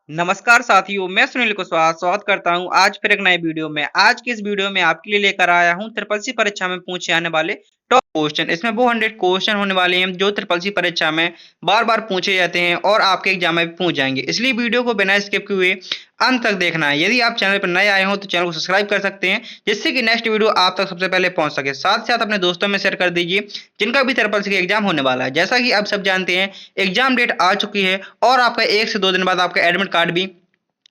नमस्कार साथियों, मैं सुनील कुशवाहा स्वागत करता हूं आज फिर एक नए वीडियो में। आज की इस वीडियो में आपके लिए लेकर आया हूं ट्रिपल सी परीक्षा में पूछे जाने वाले टॉप क्वेश्चन। इसमें वो 100 क्वेश्चन होने वाले हैं जो ट्रिपल सी परीक्षा में बार-बार पूछे जाते हैं और आपके एग्जाम में भी पूछ जाएंगे। इसलिए वीडियो को बिना स्किप किए हुए अंत तक देखना है। यदि आप चैनल पर नए आए हो तो चैनल को सब्सक्राइब कर सकते हैं, जिससे कि नेक्स्ट वीडियो आप तक सबसे पहले पहुंच सके। साथ ही साथ अपने दोस्तों में शेयर कर दीजिए जिनका भी ट्रिपल सी का एग्जाम होने वाला है। जैसा कि आप सब जानते हैं, एग्जाम डेट आ चुकी है और आपका 1 से 2 दिन बाद आपका एडमिट कार्ड भी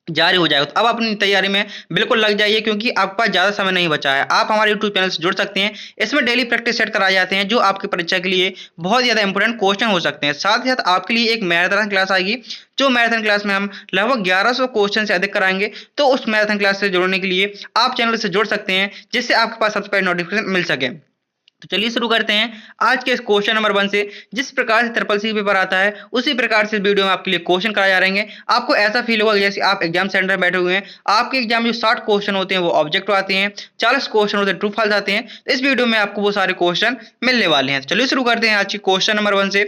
जारी हो जाएगा। तो अब अपनी तैयारी में बिल्कुल लग जाइए, क्योंकि आपके पास ज़्यादा समय नहीं बचा है। आप हमारे यूट्यूब चैनल से जुड़ सकते हैं। इसमें डेली प्रैक्टिस सेट कराए जाते हैं जो आपकी परीक्षा के लिए बहुत ज़्यादा इंपॉर्टेंट क्वेश्चन हो सकते हैं। साथ ही साथ आपके लिए एक मैराथन क्लास आएगी, जो मैराथन क्लास में हम लगभग 1100 क्वेश्चन से अधिक कराएंगे। तो उस मैराथन क्लास से जुड़ने के लिए आप चैनल से जुड़ सकते हैं, जिससे आपके पास सबसे पहले नोटिफिकेशन मिल सके। तो चलिए शुरू करते हैं आज के इस क्वेश्चन नंबर 1 से। जिस प्रकार से ट्रिपल सी पेपर आता है, उसी प्रकार से इस वीडियो में आपके लिए क्वेश्चन कराए जा रहे हैं। आपको ऐसा फील होगा जैसे आप एग्जाम सेंटर में बैठे हुए हैं। आपके एग्जाम में जो 60 क्वेश्चन होते हैं वो ऑब्जेक्टिव आते हैं, 40 क्वेश्चन होते हैं ट्रू फॉल्स आते हैं। तो इस वीडियो में आपको वो सारे क्वेश्चन मिलने वाले हैं। तो चलिए शुरू करते हैं आज की क्वेश्चन नंबर 1 से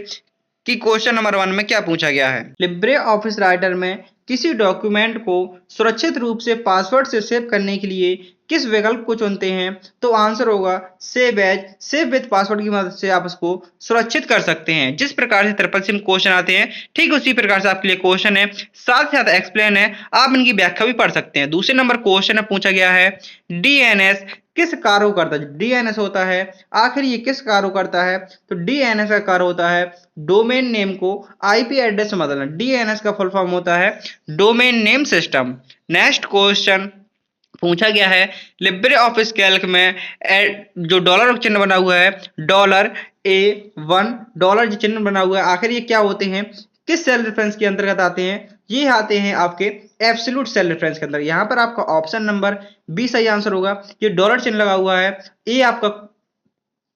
कि क्वेश्चन नंबर 1 में क्या पूछा गया है। लिब्रे ऑफिस राइटर में किसी डॉक्यूमेंट को सुरक्षित रूप से पासवर्ड से सेव करने के लिए किस विकल्प को चुनते हैं? तो आंसर होगा save as. Save with password की मदद से आप उसको सुरक्षित कर सकते हैं। जिस प्रकार से ट्रिपल सी में क्वेश्चन आते हैं, ठीक उसी प्रकार से आपके लिए क्वेश्चन है, साथ ही साथ एक्सप्लेन है। आप इनकी व्याख्या भी पढ़ सकते हैं। दूसरे नंबर क्वेश्चन में पूछा गया है डीएनएस किस कार्य को करता है? जो डीएनएस होता है, आखिर ये किस कार्य को करता है? तो डीएनएस का कार्य होता है डोमेन नेम को आईपी एड्रेस में बदलना। डीएनएस का फुल फॉर्म होता है domain name system. Next question पूछा गया है लिब्रे ऑफिस कैल्क में जो डॉलर चिन्ह बना हुआ है, $A1 डॉलर जो चिन्ह बना हुआ है, आखिर ये क्या होते हैं? किस सेल रेफरेंस के अंतर्गत आते हैं? ये आते हैं आपके एब्सोल्यूट सेल रेफरेंस के अंदर। यहाँ पर आपका ऑप्शन नंबर बी सही आंसर होगा। ये डॉलर चिन्ह लगा हुआ है, ए आपका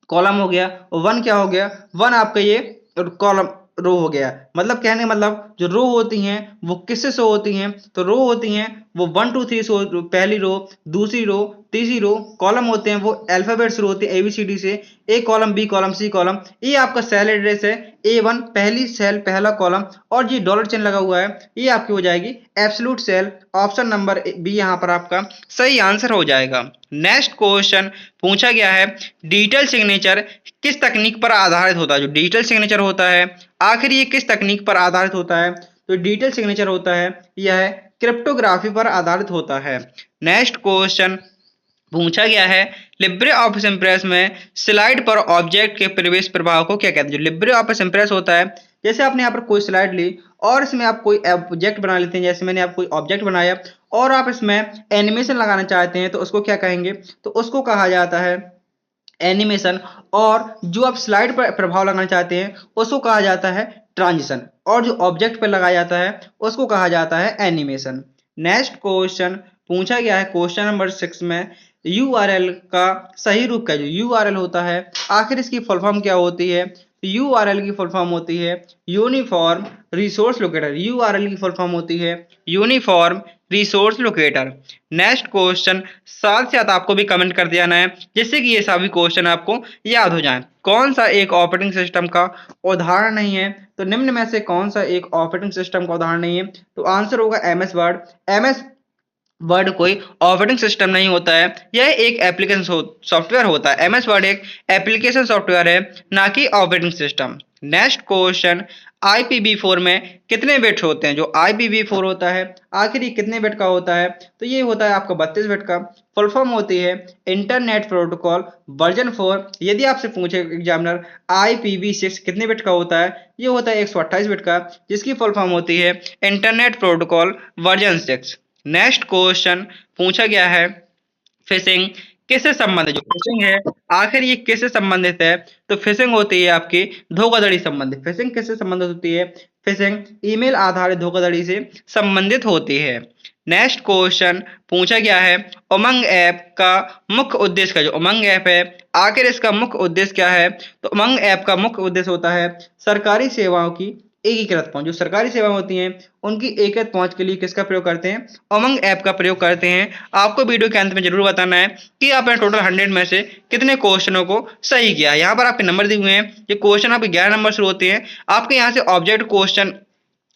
कॉलम हो गया और 1 क्या हो गया? 1 आपका ये कॉलम रो हो गया। मतलब कहने का मतलब जो रो होती हैं वो किससे शो होती हैं? तो रो होती हैं वो 1 2 3 शो, पहली रो, दूसरी रो, तीसरी रो। कॉलम होते हैं वो अल्फाबेट शुरू होते हैं ABCD से, A column, B column, C column. ये आपका सेल एड्रेस है A1, पहली सेल, पहला कॉलम, और ये डॉलर चिन्ह लगा हुआ है, ये आपकी हो जाएगी absolute cell. Option number B यहाँ पर आपका सही आंसर हो जाएगा। नेक्स्ट क्वेश्चन पूछा गया है डिजिटल सिग्नेचर किस तकनीक पर आधारित होता है? जो डिजिटल सिग्नेचर होता है, आखिर ये किस तकनीक पर आधारित होता है? तो डिजिटल सिग्नेचर होता है यह क्रिप्टोग्राफी पर आधारित होता है। नेक्स्ट क्वेश्चन पूछा गया है लिब्रे ऑफिस इंप्रेस में स्लाइड पर ऑब्जेक्ट के प्रवेश प्रभाव को क्या कहते हैं? जो लिब्रे ऑफिस इंप्रेस होता है, जैसे आपने यहाँ पर कोई स्लाइड ली और इसमें आप कोई ऑब्जेक्ट बना लेते हैं। जैसे मैंने आप कोई ऑब्जेक्ट बनाया और आप इसमें एनिमेशन लगाना चाहते हैं, तो उसको क्या कहेंगे? तो उसको कहा जाता है एनिमेशन। और जो आप स्लाइड पर प्रभाव लगाना चाहते हैं उसको कहा जाता है ट्रांजिशन, और जो ऑब्जेक्ट पर लगाया जाता है उसको कहा जाता है एनिमेशन। नेक्स्ट क्वेश्चन पूछा गया है क्वेश्चन नंबर 6 में यूआरएल का सही रूप क्या है? जो यूआरएल होता है, आखिर इसकी फुल फॉर्म क्या होती है? यूआरएल की फुल फॉर्म होती है यूनिफॉर्म रिसोर्स लोकेटर। यूआरएल की फुल फॉर्म होती है uniform resource locator. Next question साथ साथ आपको भी कमेंट कर देना है, जिससे कि ये सभी क्वेश्चन आपको याद हो जाएं। कौन सा एक ऑपरेटिंग सिस्टम का उदाहरण नहीं है? तो निम्न में से कौन सा एक ऑपरेटिंग सिस्टम का उदाहरण नहीं है? तो आंसर होगा एमएस वर्ड। एमएस वर्ड कोई ऑपरेटिंग सिस्टम नहीं होता है, यह एक एप्लीकेशन सॉफ्टवेयर होता है। एमएस वर्ड एक एप्लीकेशन सॉफ्टवेयर है, ना कि operating system. Next question IPv4 में कितने बिट होते हैं? जो IPv4 होता है, आखिर ये कितने बिट का होता है? तो ये होता है आपका 32 बिट का। फुल फॉर्म होती है इंटरनेट प्रोटोकॉल वर्जन 4। यदि आपसे पूछे एग्जामिनर IPv6 कितने बिट का होता है, ये होता है 128 बिट का, जिसकी फुल फॉर्म होती है internet protocol version 6। Next question पूछा गया है फिशिंग किससे संबंधित? जो फिशिंग है, आखिर ये किससे संबंधित है? तो फिशिंग होती है आपकी धोखाधड़ी संबंधित। फिशिंग किससे संबंधित होती है? फिशिंग ईमेल आधारित धोखाधड़ी से संबंधित होती है। नेक्स्ट क्वेश्चन पूछा गया है उमंग ऐप का मुख्य उद्देश्य क्या? जो उमंग ऐप है, आखिर इसका मुख्य उद्देश्य क्या है? तो उमंग ऐप का मुख्य उद्देश्य होता है सरकारी सेवाओं की एकीकृत पहुंच। जो सरकारी सेवाएं होती हैं उनकी एकीकृत पहुंच के लिए किसका प्रयोग करते हैं? उमंग ऐप का प्रयोग करते हैं। आपको वीडियो के अंत में जरूर बताना है कि आपने टोटल 100 में से कितने क्वेश्चनों को सही किया। यहाँ पर आपके नंबर दिए हुए हैं। ये क्वेश्चन आपके 11 नंबर से होते हैं। आपके यहाँ से ऑब्जेक्ट क्वेश्चन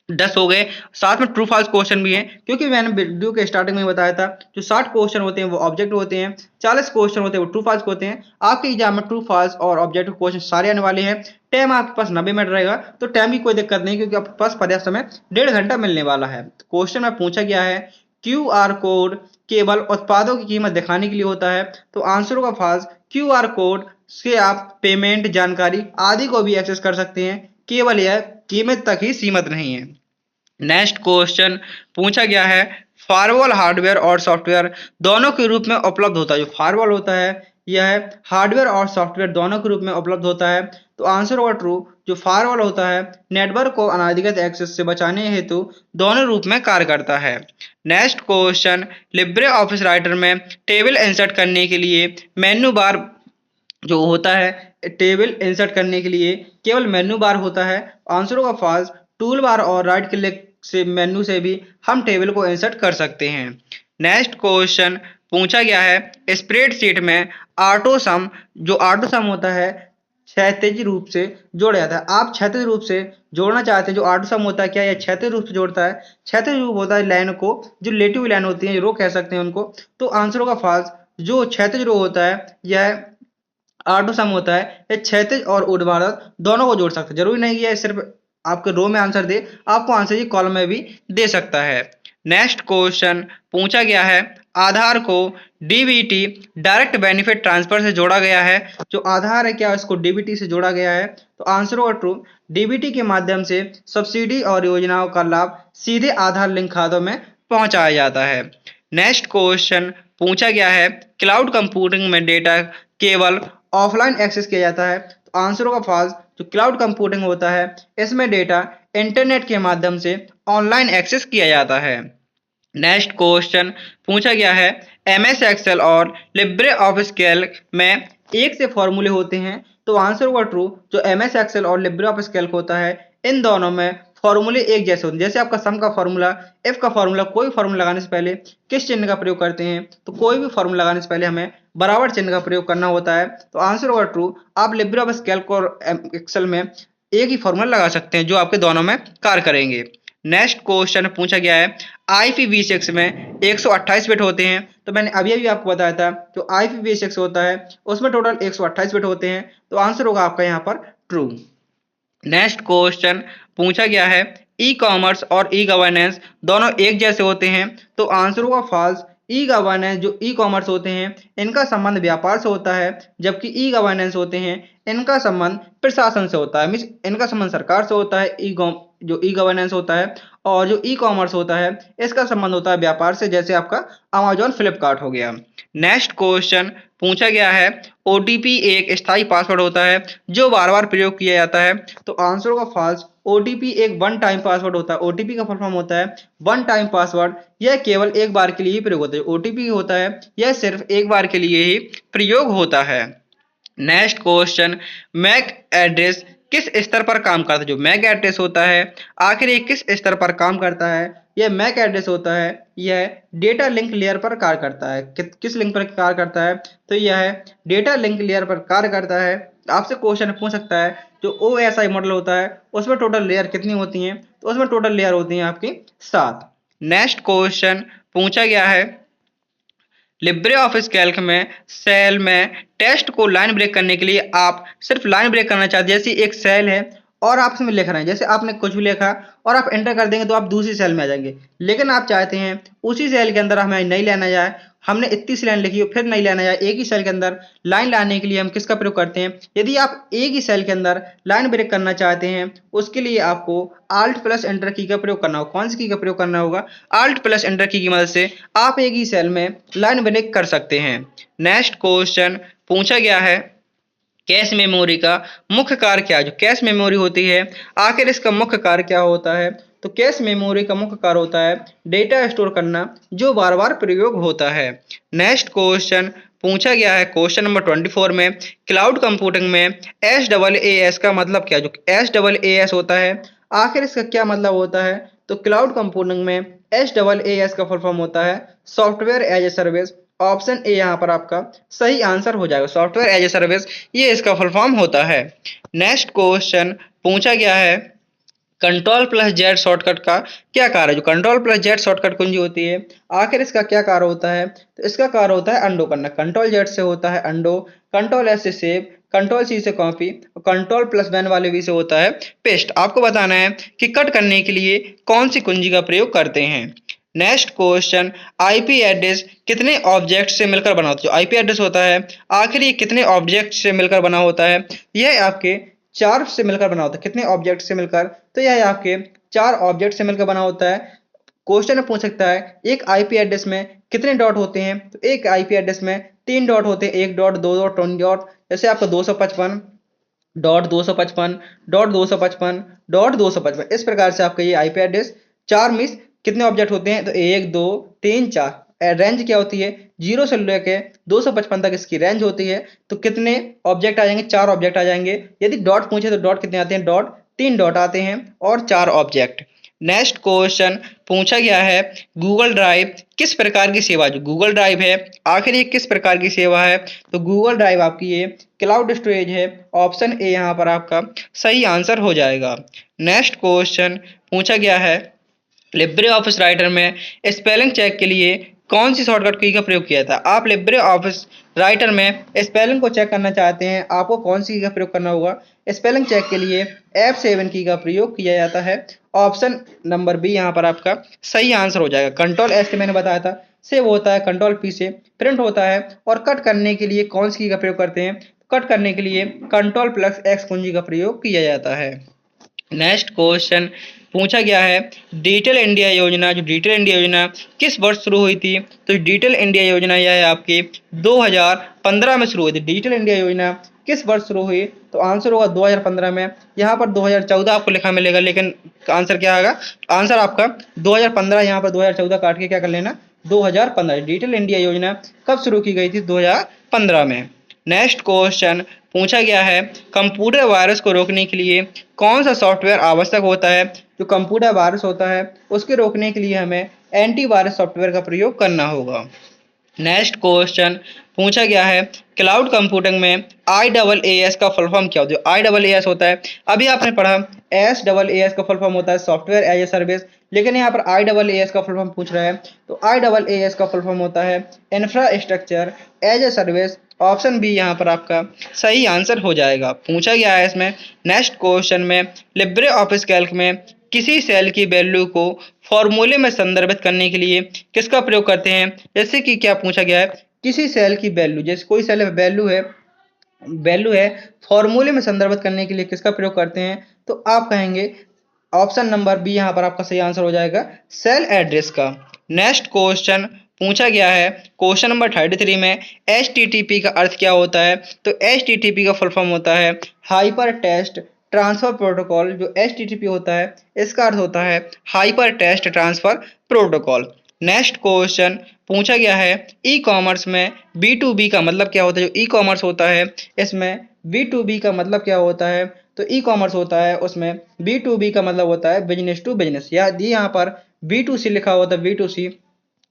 10 हो गए। साथ में ट्रू फॉल्स क्वेश्चन भी हैं, क्योंकि मैंने वीडियो के स्टार्टिंग में बताया था जो 60 क्वेश्चन होते हैं वो ऑब्जेक्ट होते हैं, 40 क्वेश्चन होते हैं वो ट्रू फॉल्स होते हैं। आपके एग्जाम में ट्रू फॉल्स और ऑब्जेक्टिव क्वेश्चन सारे आने वाले हैं। टाइम आपके पास 90 मिनट रहेगा, तो टाइम की कोई दिक्कत नहीं, क्योंकि आपके पास पर्याप्त समय 1.5 घंटा मिलने वाला है। क्वेश्चन में पूछा गया है QR कोड केवल उत्पादों की कीमत दिखाने के लिए होता है, तो आंसर होगा फॉल्स। QR कोड से आप पेमेंट, जानकारी आदि को भी एक्सेस कर सकते हैं, केवल यह कीमत तक ही सीमित नहीं है। नेक्स्ट क्वेश्चन पूछा गया है फायरवॉल हार्डवेयर और सॉफ्टवेयर दोनों के रूप में उपलब्ध होता है। जो फायरवॉल होता है यह हार्डवेयर और सॉफ्टवेयर दोनों के रूप में उपलब्ध होता है, तो आंसर होगा ट्रू। जो फायरवॉल होता है नेटवर्क को अनाधिकृत एक्सेस से बचाने हेतु दोनों रूप में कार्य करता है। Next question Libre Office Writer में टेबल इंसर्ट करने के लिए मेन्यू बार जो होता है, टेबल इंसर्ट करने के लिए केवल मेन्यू बार होता है, आंसर होगा फॉल्स। टूल बार और राइट क्लिक से मेन्यू से भी हम टेबल को इंसर्ट कर सकते हैं। नेक्स्ट क्वेश्चन पूछा गया है स्प्रेडशीट में ऑटो सम, जो ऑटो सम होता है क्षैतिज रूप से जोड़ा जाता है। आप क्षैतिज रूप से जोड़ना चाहते हैं, जो ऑटो सम होता है क्या यह क्षैतिज रूप से जोड़ता है? क्षैतिज रूप होता है लाइन को, जो लेटिव लाइन होती है रो कह सकते हैं उनको, तो आंसर होगा फॉल्स। जो क्षैतिज रो होता है यह ऑटो सम होता है, ये क्षैतिज और ऊर्ध्वाधर दोनों को जोड़ सकता है। जरूरी नहीं है सिर्फ आपके रो में आंसर दे, आपको आंसर ये कॉलम में भी दे सकता है। नेक्स्ट क्वेश्चन पूछा गया है आधार को डीबीटी डायरेक्ट बेनिफिट ट्रांसफर से जोड़ा गया है। जो आधार है क्या इसको डीबीटी से जोड़ा गया है, तो आंसर होगा ट्रू। डीबीटी के माध्यम से सब्सिडी और योजनाओं का लाभ सीधे आधार लिंक खातों में पहुंचाया जाता है। नेक्स्ट क्वेश्चन पूछा गया है क्लाउड कंप्यूटिंग में डेटा केवल ऑफलाइन एक्सेस किया जाता है, तो आंसर होगा फॉल्स। जो क्लाउड कंप्यूटिंग होता है इसमें डेटा इंटरनेट के माध्यम से ऑनलाइन एक्सेस किया जाता है। नेक्स्ट क्वेश्चन पूछा गया है MS एक्सेल और लिब्रे ऑफिस कैल्क में एक से फॉर्मूले होते हैं, तो आंसर होगा ट्रू। जो MS एक्सेल और लिब्रे ऑफिस कैल्क होता है इन दोनों में फॉर्मूले एक जैसे होते हैं। जैसे आपका सम का फॉर्मूला, एफ का फॉर्मूला, कोई फॉर्मूला लगाने से पहले किस चिन्ह का प्रयोग करते हैं, तो कोई भी फॉर्मूला लगाने से पहले हमें बराबर चिन्ह का प्रयोग करना होता है, तो आंसर होगा ट्रू। आप लिब्रे ऑफिस कैल्क और एक्सेल में एक ही फॉर्मूला लगा सकते हैं जो आपके दोनों में कार्य करेंगे। नेक्स्ट क्वेश्चन पूछा गया है IPv6 में 128 बिट होते हैं, तो मैंने अभी अभी आपको बताया था जो IPv6 होता है उसमें टोटल 128 बिट होते हैं, तो आंसर होगा आपका यहाँ पर ट्रू। नेक्स्ट क्वेश्चन पूछा गया है ई कॉमर्स और ई गवर्नेंस दोनों एक जैसे होते हैं, तो आंसर होगा फॉल्स। ई गवर्नेंस जो ई कॉमर्स होते हैं इनका संबंध व्यापार से होता है, जबकि ई गवर्नेंस होते हैं इनका संबंध प्रशासन से होता है, मीन्स इनका संबंध सरकार से होता है। जो ई गवर्नेंस होता है और जो ई कॉमर्स होता है इसका संबंध होता है व्यापार से, जैसे आपका अमेजॉन फ्लिपकार्ट हो गया। नेक्स्ट क्वेश्चन पूछा गया है OTP एक स्थायी पासवर्ड होता है जो बार बार प्रयोग किया जाता है, तो आंसर होगा फॉल्स। OTP एक वन टाइम पासवर्ड होता है। OTP का फुल फॉर्म होता है वन टाइम पासवर्ड, यह केवल एक बार के लिए ही प्रयोग होता है। OTP होता है यह सिर्फ एक बार के लिए ही प्रयोग होता है। नेक्स्ट क्वेश्चन मैक एड्रेस किस स्तर पर काम करता है? जो मैक एड्रेस होता है आखिर ये किस स्तर पर काम करता है? यह मैक एड्रेस होता है यह डेटा लिंक लेयर पर कार्य करता है। किस लिंक पर कार्य करता है? तो यह डेटा लिंक लेयर पर कार्य करता है। आपसे क्वेश्चन पूछ सकता है जो OSI मॉडल होता है उसमें टोटल लेयर कितनी होती हैं, तो उसमें टोटल लेयर होती हैं आपकी 7। नेक्स्ट क्वेश्चन पूछा गया है लिब्रे ऑफिस कैल्क में सेल में टेक्स्ट को लाइन ब्रेक करने के लिए आप सिर्फ लाइन ब्रेक करना चाहते हैं। जैसे एक सेल है और आप इसमें लिख रहे हैं, जैसे आपने कुछ भी लिखा और आप एंटर कर देंगे तो आप दूसरी सेल में आ जाएंगे, लेकिन आप चाहते हैं उसी सेल के अंदर हमें नहीं लाना जाए, हमने इतनी सी लाइन लिखी हो फिर नहीं लाना जाए, एक ही सेल के अंदर लाइन लाने के लिए हम किसका प्रयोग करते हैं? यदि आप एक ही सेल के अंदर लाइन ब्रेक करना चाहते हैं उसके लिए आपको Alt प्लस एंटर की का प्रयोग करना होगा। कौन सी की का प्रयोग करना होगा? Alt प्लस एंटर की मदद से आप एक ही सेल में लाइन ब्रेक कर सकते हैं। नेक्स्ट क्वेश्चन पूछा गया है कैश मेमोरी का मुख्य कार्य क्या है? जो कैश मेमोरी होती है आखिर इसका मुख्य कार्य क्या होता है? तो कैश मेमोरी का मुख्य कार्य होता है डेटा स्टोर करना जो बार बार प्रयोग होता है। नेक्स्ट क्वेश्चन पूछा गया है क्वेश्चन नंबर 24 में क्लाउड कंप्यूटिंग में SaaS का मतलब क्या? जो SaaS होता है आखिर इसका क्या मतलब होता है? तो क्लाउड कंप्यूटिंग में SaaS का फुल फॉर्म होता है software as a service. Option A यहाँ पर आपका सही आंसर हो जाएगा। सॉफ्टवेयर एज ए सर्विस ये इसका फुल फॉर्म होता है। नेक्स्ट क्वेश्चन पूछा गया है कंट्रोल प्लस जेड शॉर्टकट का क्या कार्य है? जो कंट्रोल प्लस जेड शॉर्टकट कुंजी होती है, आखिर इसका क्या कार्य होता है? तो इसका कार्य होता है अंडो करना। कंट्रोल जेड से होता है अंडो, कंट्रोल एस से सेव, कंट्रोल सी से कॉपी और कंट्रोल प्लस वैन वाले वी से होता है पेस्ट। आपको बताना है कि कट करने के लिए कौन सी कुंजी का प्रयोग करते हैं। नेक्स्ट क्वेश्चन, आईपी एड्रेस कितने ऑब्जेक्ट से मिलकर बना होता है? जो आईपी एड्रेस होता है, आखिर ये कितने ऑब्जेक्ट से मिलकर बना होता है? यह आपके 4 से मिलकर बना होता है। कितने ऑब्जेक्ट से मिलकर? तो यह आपके 4 ऑब्जेक्ट से मिलकर बना होता है। क्वेश्चन में पूछ सकता है एक आईपी एड्रेस में कितने डॉट होते हैं? तो एक आईपी एड्रेस में 3 डॉट होते हैं, 1 डॉट, 2 डॉट, 3 डॉट। जैसे आपका 255 डॉट 255 डॉट 255 डॉट 255, इस प्रकार से आपका ये आईपी एड्रेस 4 मिस कितने ऑब्जेक्ट होते हैं? तो 1 2 3 4। रेंज क्या होती है? 0 से लेके 255 तक इसकी रेंज होती है। तो कितने ऑब्जेक्ट आ जाएंगे? 4 ऑब्जेक्ट आ जाएंगे। यदि डॉट पूछे तो डॉट कितने आते हैं? डॉट 3 डॉट आते हैं और 4 ऑब्जेक्ट। नेक्स्ट क्वेश्चन पूछा गया है, गूगल ड्राइव किस प्रकार की सेवा? जो गूगल ड्राइव है, आखिर ये किस प्रकार की सेवा है? तो गूगल ड्राइव आपकी ये क्लाउड स्टोरेज है। ऑप्शन ए यहाँ पर आपका सही आंसर हो जाएगा। नेक्स्ट क्वेश्चन पूछा गया है, लिब्रे ऑफिस राइटर में स्पेलिंग चेक के लिए कौन सी शॉर्टकट की का प्रयोग किया था? आप लिब्रे ऑफिस राइटर में स्पेलिंग को चेक करना चाहते हैं, आपको कौन सी की का प्रयोग करना होगा? स्पेलिंग चेक के लिए F7 की का प्रयोग किया जाता है। ऑप्शन नंबर बी यहाँ पर आपका सही आंसर हो जाएगा। कंट्रोल एस से मैंने बताया था, सेव होता है, कंट्रोल पी से प्रिंट होता है। और कट करने के लिए कौन सी की का प्रयोग करते हैं? कट करने के लिए कंट्रोल प्लस एक्स कुंजी का प्रयोग किया जाता है। नेक्स्ट क्वेश्चन पूछा गया है, डिजिटल इंडिया योजना, जो डिजिटल इंडिया योजना किस वर्ष शुरू हुई थी? तो डिजिटल इंडिया योजना यह है आपकी 2015 में शुरू हुई थी। डिजिटल इंडिया योजना किस वर्ष शुरू हुई? तो आंसर होगा 2015 में। यहाँ पर 2014 आपको लिखा मिलेगा, लेकिन आंसर क्या होगा? आंसर आपका 2015, यहाँ पर 2014 काट के क्या कर लेना? 2015। डिजिटल इंडिया योजना कब शुरू की गई थी? 2015 में। नेक्स्ट क्वेश्चन पूछा गया है, कंप्यूटर वायरस को रोकने के लिए कौन सा सॉफ्टवेयर आवश्यक होता है? जो कंप्यूटर वायरस होता है उसके रोकने के लिए हमें एंटीवायरस सॉफ्टवेयर का प्रयोग करना होगा। नेक्स्ट क्वेश्चन पूछा गया है, क्लाउड कंप्यूटिंग में IaaS का फुल फॉर्म क्या होता है? जो IaaS होता है, अभी आपने पढ़ा SaaS का फुल फॉर्म होता है सॉफ्टवेयर एज ए सर्विस, लेकिन यहाँ पर IaaS का फुल फॉर्म पूछ रहा है। तो IaaS का फुल फॉर्म होता है infrastructure as a service. Option B यहाँ पर आपका सही आंसर हो जाएगा। पूछा गया है इसमें नेक्स्ट क्वेश्चन में, लिब्रे ऑफिस कैल्क में किसी सेल की वैल्यू को फॉर्मूले में संदर्भित करने के लिए किसका प्रयोग करते हैं? जैसे कि क्या पूछा गया है, किसी सेल की वैल्यू, जैसे कोई सेल वैल्यू है फॉर्मूले में संदर्भित करने के लिए किसका प्रयोग करते हैं? तो आप कहेंगे ऑप्शन नंबर बी यहाँ पर आपका सही आंसर हो जाएगा, सेल एड्रेस का। नेक्स्ट क्वेश्चन पूछा गया है क्वेश्चन नंबर 33 में, HTTP का अर्थ क्या होता है? तो HTTP का फुल फॉर्म होता है हाइपर टेक्स्ट ट्रांसफर प्रोटोकॉल। जो HTTP होता है इसका अर्थ होता है hyper text transfer protocol. Next question पूछा गया है, ई कॉमर्स में B2B का मतलब क्या होता है? जो ई कॉमर्स होता है इसमें B2B का मतलब क्या होता है? तो ई कॉमर्स होता है उसमें B2B का मतलब होता है बिजनेस टू बिजनेस। यदि यहाँ पर B2C लिखा होता है, B2C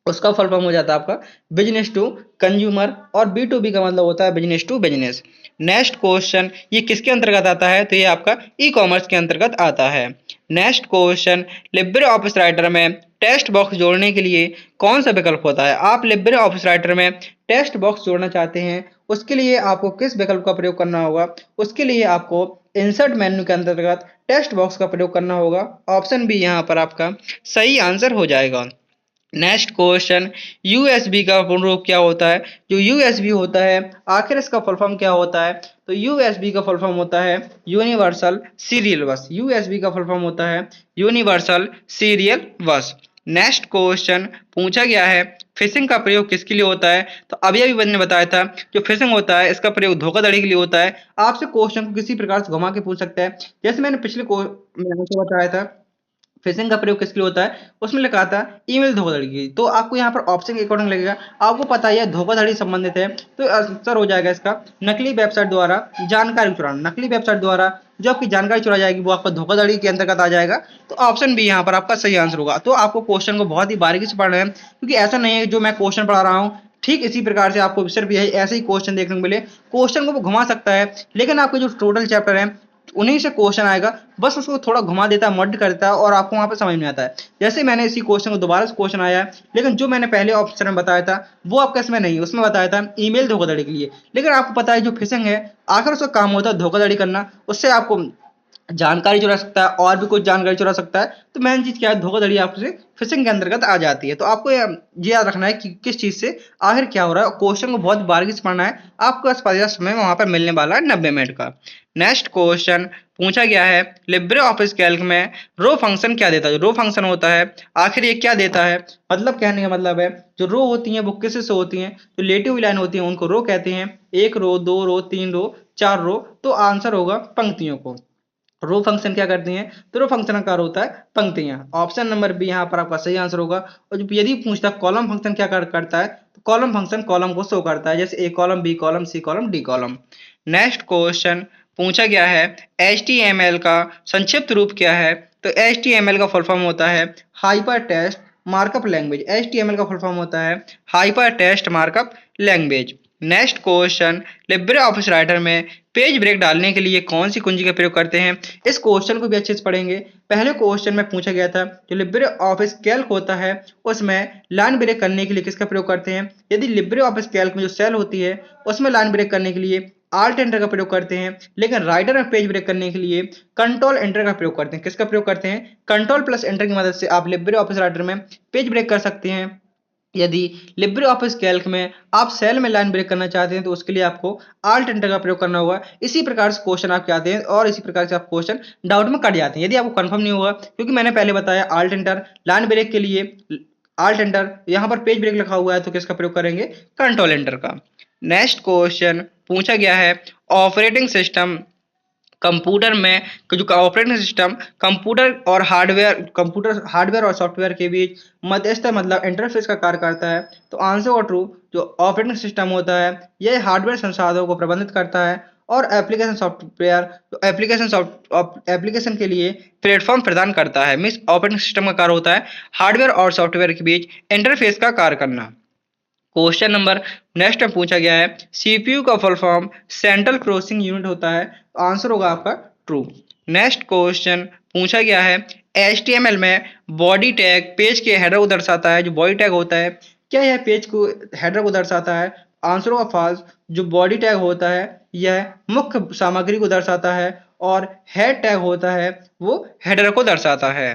उसका फुल फॉर्म हो जाता है आपका बिजनेस टू कंज्यूमर, और B2B का मतलब होता है business to business. Next question, ये किसके अंतर्गत आता है? तो ये आपका ई कॉमर्स के अंतर्गत आता है। Next question, Libre Office Writer में टेक्स्ट बॉक्स जोड़ने के लिए कौन सा विकल्प होता है? आप लिब्रे ऑफिस राइटर में टेक्स्ट बॉक्स जोड़ना चाहते हैं, उसके लिए आपको किस विकल्प का प्रयोग करना होगा? उसके लिए आपको इंसर्ट मेन्यू के अंतर्गत टेक्स्ट बॉक्स का प्रयोग करना होगा। ऑप्शन बी यहाँ पर आपका सही आंसर हो जाएगा। नेक्स्ट क्वेश्चन, यूएसबी का पूर्ण रूप क्या होता है? जो यूएसबी होता है आखिर इसका फुल फॉर्म क्या होता है? तो यूएसबी का फुल फॉर्म होता है यूनिवर्सल सीरियल बस। यूएसबी का फुल फॉर्म होता है यूनिवर्सल सीरियल बस। नेक्स्ट क्वेश्चन पूछा गया है, फिशिंग का प्रयोग किसके लिए होता है? तो अभी अभी मैंने बताया था जो फिशिंग होता है इसका प्रयोग धोखाधड़ी के लिए होता है। आपसे क्वेश्चन को किसी प्रकार से घुमा के पूछ सकता है, जैसे मैंने पिछले में आपको बताया था फिशिंग का प्रयोग किसके लिए होता है, उसमें लिखा था ईमेल धोखाधड़ी की। तो आपको यहाँ पर ऑप्शन के अकॉर्डिंग लगेगा, आपको पता है धोखाधड़ी संबंधित है, तो आंसर हो जाएगा इसका नकली वेबसाइट द्वारा जानकारी चुराना। नकली वेबसाइट द्वारा जो आपकी जानकारी चुरा जाएगी वो आपका धोखाधड़ी के अंतर्गत आ जाएगा। तो ऑप्शन बी यहाँ पर आपका सही आंसर होगा। तो आपको क्वेश्चन को बहुत ही बारीकी से पढ़ना है, क्योंकि ऐसा नहीं है जो मैं क्वेश्चन पढ़ा रहा हूँ ठीक इसी प्रकार से आपको सिर्फ यही ऐसे ही क्वेश्चन देखने को मिले। क्वेश्चन को वो घुमा सकता है, लेकिन आपके जो टोटल चैप्टर है उन्हीं से क्वेश्चन आएगा, बस उसको थोड़ा घुमा देता है, मॉडिफाई करता है और आपको वहां पे समझ में आता है। जैसे मैंने इसी क्वेश्चन को दोबारा से क्वेश्चन आया है, लेकिन जो मैंने पहले ऑप्शन में बताया था वो आपका इसमें नहीं, उसमें बताया था ईमेल धोखाधड़ी के लिए। लेकिन आपको पता है जो फिशिंग है आखिर उसका काम होता है धोखाधड़ी करना, उससे आपको जानकारी चुरा सकता है और भी कुछ जानकारी चुरा सकता है। तो मेन चीज क्या है, धोखाधड़ी आपसे फिशिंग के अंतर्गत आ जाती है। तो आपको ये याद रखना है कि किस चीज से आखिर क्या हो रहा है, क्वेश्चन को बहुत बारीकी से पढ़ना है। आपको पास 50 समय वहां पर मिलने वाला है 90 मिनट का। नेक्स्ट क्वेश्चन पूछा गया है, लिब्रे ऑफिस कैल्क में रो फंक्शन क्या देता है। रो फंक्शन होता है आखिर ये क्या देता है, मतलब कहने का मतलब है जो रो होती हैं वो किस से होती हैं, जो लेटी हुई लाइन होती है उनको रो कहते हैं। एक रो, दो रो, तीन रो, चार रो, तो आंसर होगा पंक्तियों को। रो फंक्शन क्या करती हैं, तो रो फंक्शन का कार्य होता है पंक्तियां। ऑप्शन नंबर बी यहाँ पर आपका सही आंसर होगा। और यदि पूछता है कॉलम फंक्शन क्या करता है, तो कॉलम फंक्शन कॉलम को शो करता है, जैसे A column, B column, C column, D column. Next question पूछा गया है, HTML का संक्षिप्त रूप क्या है। तो HTML का फुल फॉर्म होता है hyper text markup language. HTML का फुल फॉर्म होता है hyper text markup language. Next question, Libre Office Writer में पेज ब्रेक डालने के लिए कौन सी कुंजी का प्रयोग करते हैं। इस क्वेश्चन को भी अच्छे से पढ़ेंगे। पहले क्वेश्चन में पूछा गया था जो लिब्रे ऑफिस कैल्क होता है उसमें लाइन ब्रेक करने के लिए किसका प्रयोग करते हैं। यदि लिब्रे ऑफिस कैल्क में जो सेल होती है उसमें लाइन ब्रेक करने के लिए आल्ट एंटर का प्रयोग करते हैं, लेकिन राइटर में पेज ब्रेक करने के लिए कंट्रोल एंटर का प्रयोग करते हैं। किसका प्रयोग करते हैं, कंट्रोल प्लस एंटर की मदद से आप लिब्रे ऑफिस राइटर में पेज ब्रेक कर सकते हैं। यदि लिब्रे ऑफिस कैल्क में आप सेल में लाइन ब्रेक करना चाहते हैं तो उसके लिए आपको आल्ट एंटर का प्रयोग करना होगा। इसी प्रकार से क्वेश्चन आपके आते हैं और इसी प्रकार से आप क्वेश्चन डाउट में कट जाते हैं। यदि आपको कंफर्म नहीं होगा, क्योंकि मैंने पहले बताया आल्ट एंटर लाइन ब्रेक के लिए, आल्ट एंटर यहाँ पर पेज ब्रेक लिखा हुआ है तो किसका प्रयोग करेंगे, कंट्रोल एंटर का। नेक्स्ट क्वेश्चन पूछा गया है, ऑपरेटिंग सिस्टम कंप्यूटर में जो ऑपरेटिंग सिस्टम कंप्यूटर हार्डवेयर और सॉफ्टवेयर के बीच मध्यस्थ मतलब इंटरफेस का कार्य करता है। तो आंसर और ट्रू, जो ऑपरेटिंग सिस्टम होता है यह हार्डवेयर संसाधनों को प्रबंधित करता है और एप्लीकेशन के लिए प्लेटफॉर्म प्रदान करता है। मीन्स ऑपरेटिंग सिस्टम का कार्य होता है हार्डवेयर और सॉफ्टवेयर के बीच इंटरफेस का कार्य करना। क्वेश्चन नंबर नेक्स्ट में पूछा गया है, सीपीयू का full form central processing unit होता है। तो आंसर होगा आपका ट्रू। नेक्स्ट क्वेश्चन पूछा गया है, HTML में बॉडी टैग पेज के हेडर को दर्शाता है। जो बॉडी टैग होता है क्या यह पेज को हेडर को दर्शाता है। आंसर होगा फॉल्स। जो बॉडी टैग होता है यह मुख्य सामग्री को दर्शाता है और हेड टैग होता है वो हेडर को दर्शाता है।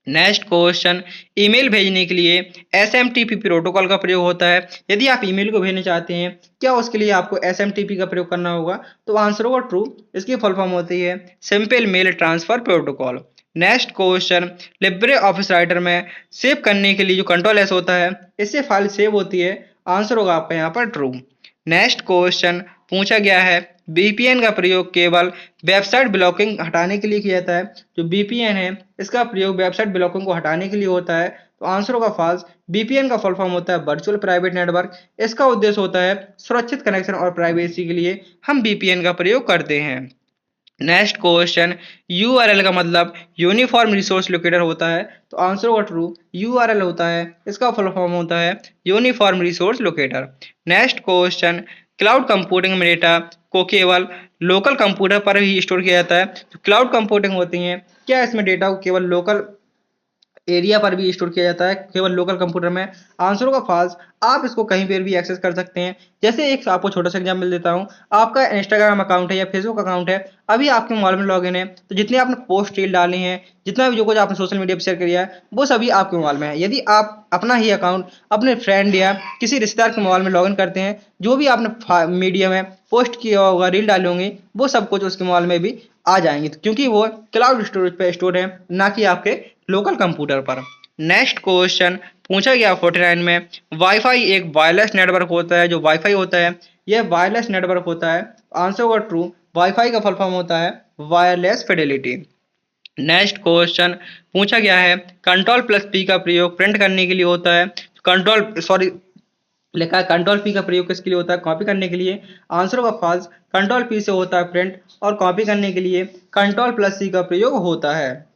नेक्स्ट क्वेश्चन, ईमेल भेजने के लिए SMTP प्रोटोकॉल का प्रयोग होता है। यदि आप ईमेल को भेजना चाहते हैं क्या उसके लिए आपको SMTP का प्रयोग करना होगा। तो आंसर होगा ट्रू। इसकी फुल फॉर्म होती है simple mail transfer protocol. Next question, Libre Office Writer में सेव करने के लिए जो कंट्रोल एस होता है इससे फाइल सेव होती है। आंसर होगा आपका यहाँ पर ट्रू। नेक्स्ट क्वेश्चन पूछा गया है, VPN का प्रयोग केवल वेबसाइट ब्लॉकिंग हटाने के लिए किया जाता है। जो VPN है इसका प्रयोग वेबसाइट ब्लॉकिंग को हटाने के लिए होता है। तो आंसर होगा फॉल्स। VPN का फुल फॉर्म होता है वर्चुअल प्राइवेट नेटवर्क। इसका उद्देश्य होता है सुरक्षित कनेक्शन और प्राइवेसी के लिए हम VPN का प्रयोग करते हैं। नेक्स्ट क्वेश्चन, URL का मतलब यूनिफॉर्म रिसोर्स लोकेटर होता है। तो आंसर होगा ट्रू। URL होता है इसका फुल फॉर्म होता है uniform resource locator. Next question, cloud computing में डेटा को केवल लोकल कंप्यूटर पर ही स्टोर किया जाता है। तो क्लाउड कंप्यूटिंग होती है क्या इसमें डेटा को केवल लोकल एरिया पर भी स्टोर किया जाता है, केवल लोकल कंप्यूटर में। आंसर होगा फॉल्स। आप इसको कहीं पर भी एक्सेस कर सकते हैं। जैसे एक आपको छोटा सा एग्जांपल देता हूं, आपका इंस्टाग्राम अकाउंट है या फेसबुक अकाउंट है, अभी आपके मोबाइल में लॉगिन है तो जितने आपने पोस्ट रील डाले हैं, जितना भी जो कुछ आपने सोशल मीडिया पर शेयर किया है वो सभी आपके मोबाइल में है। यदि आप अपना ही अकाउंट अपने फ्रेंड या किसी रिश्तेदार के मोबाइल में लॉगिन करते हैं, जो भी आपने मीडिया में पोस्ट किया होगा, रील डाले होंगे, वो सब कुछ उसके मोबाइल में भी आ जाएंगे, क्योंकि वो क्लाउड स्टोरेज पे स्टोर है, ना कि आपके लोकल कंप्यूटर पर। नेक्स्ट क्वेश्चन पूछा गया 49 में, वाईफाई एक वायरलेस नेटवर्क होता है। जो वाईफाई होता है यह वायरलेस नेटवर्क होता है। आंसर होगा ट्रू। वाईफाई का फुल फॉर्म होता है वायरलेस फिडेलिटी। नेक्स्ट क्वेश्चन पूछा गया है, कंट्रोल प्लस पी का प्रयोग प्रिंट करने के लिए होता है। लिखा है कंट्रोल पी का प्रयोग किसके लिए होता है, कॉपी करने के लिए। आंसर होगा फॉल्स। कंट्रोल पी से होता है प्रिंट और कॉपी करने के लिए कंट्रोल प्लस सी का प्रयोग होता है।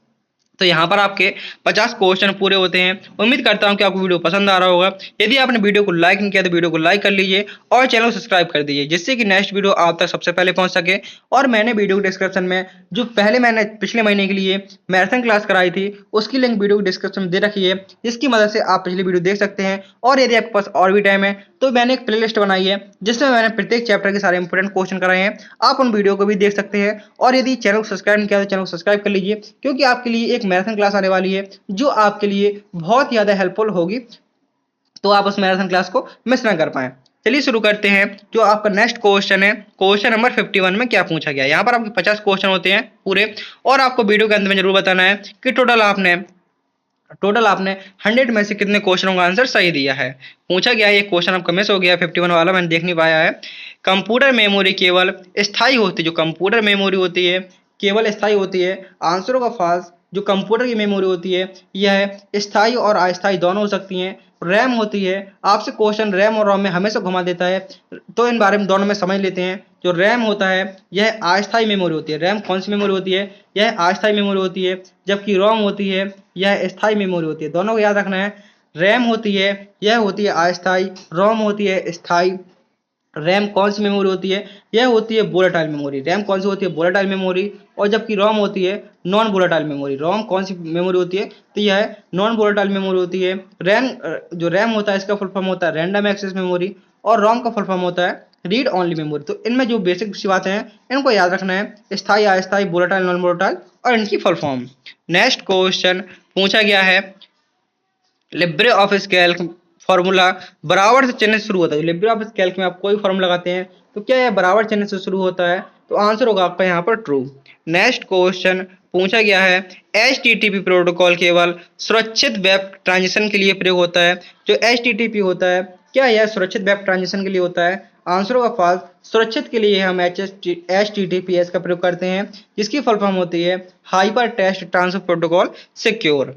तो यहाँ पर आपके 50 क्वेश्चन पूरे होते हैं। उम्मीद करता हूँ कि आपको वीडियो पसंद आ रहा होगा। यदि आपने वीडियो को लाइक नहीं किया तो वीडियो को लाइक कर लीजिए और चैनल को सब्सक्राइब कर दीजिए, जिससे कि नेक्स्ट वीडियो आप तक सबसे पहले पहुंच सके। और मैंने वीडियो के डिस्क्रिप्शन में जो पहले मैंने पिछले महीने के लिए मैराथन क्लास कराई थी, उसकी लिंक वीडियो के डिस्क्रिप्शन में दे रखी है, जिसकी मदद से आप पिछली वीडियो देख सकते हैं। और यदि आपके पास और भी टाइम है तो मैंने एक प्लेलिस्ट बनाई है, जिसमें मैंने प्रत्येक चैप्टर के सारे इंपॉर्टेंट क्वेश्चन कराए हैं। आप उन वीडियो को भी देख सकते हैं। और यदि चैनल को सब्सक्राइब नहीं किया तो चैनल को सब्सक्राइब कर लीजिए, क्योंकि आपके लिए एक मैराथन क्लास आने वाली है जो आपके लिए बहुत ही ज्यादा हेल्पफुल होगी। तो आप उस मैराथन क्लास को मिस ना कर पाए। चलिए शुरू करते हैं। जो आपका नेक्स्ट क्वेश्चन है, क्वेश्चन नंबर 51 में क्या पूछा गया है। यहाँ पर आपके 50 क्वेश्चन होते हैं पूरे, और आपको वीडियो के अंत में जरूर बताना है कि टोटल आपने 100 में से कितने क्वेश्चनों का आंसर सही दिया है। पूछा गया है, ये क्वेश्चन आपका मिस हो गया 51 वाला, मैंने देख नहीं पाया है। कंप्यूटर मेमोरी केवल स्थायी होती है, जो कंप्यूटर मेमोरी होती है केवल स्थायी होती है। आंसरों का फॉल्स। जो कंप्यूटर की मेमोरी होती है यह स्थायी और अस्थायी दोनों हो सकती हैं। रैम होती है, आपसे क्वेश्चन रैम और रोम में हमेशा घुमा देता है, तो इन बारे में दोनों में समझ लेते हैं। जो रैम होता है यह अस्थायी मेमोरी होती है। रैम कौन सी मेमोरी होती है? यह अस्थायी मेमोरी होती है। जबकि रोम होती है यह स्थायी मेमोरी होती है। दोनों को याद रखना है। रैम होती है यह होती है अस्थायी, रोम होती है स्थायी। रैम कौन सी मेमोरी होती है? यह होती है वोलेटाइल मेमोरी। रैम कौन सी होती है? Volatile memory. और जबकि रोम होती है नॉन वोलेटाइल मेमोरी। रोम कौन सी मेमोरी होती है? तो यह नॉन वोलेटाइल मेमोरी होती है। जो रैम होता है इसका फुल फॉर्म होता है रैंडम एक्सेस मेमोरी, और रोम का फुल फॉर्म होता है रीड ओनली मेमोरी। तो इनमें जो बेसिक सी बातें हैं इनको याद रखना है, स्थायी, अस्थायी, वोलेटाइल, नॉन वोलेटाइल, और इनकी फुल फॉर्म। नेक्स्ट क्वेश्चन पूछा गया है, लिब्रे ऑफिस कैल्क फॉर्मूला बराबर से चिन्ह से शुरू होता है। लिब्रे ऑफिस कैल्क में आप कोई फॉर्मूला लगाते हैं तो क्या यह बराबर चिन्ह से शुरू होता है? तो आंसर होगा आपका यहाँ पर ट्रू। नेक्स्ट क्वेश्चन पूछा गया है, HTTP प्रोटोकॉल केवल सुरक्षित वेब ट्रांजिशन के लिए प्रयोग होता है। जो HTTP होता है क्या यह सुरक्षित वेब ट्रांजिशन के लिए होता है? आंसर होगा फॉल्स। सुरक्षित के लिए हम HTTPS का प्रयोग करते हैं, जिसकी फुल फॉर्म होती है hyper text transfer protocol secure.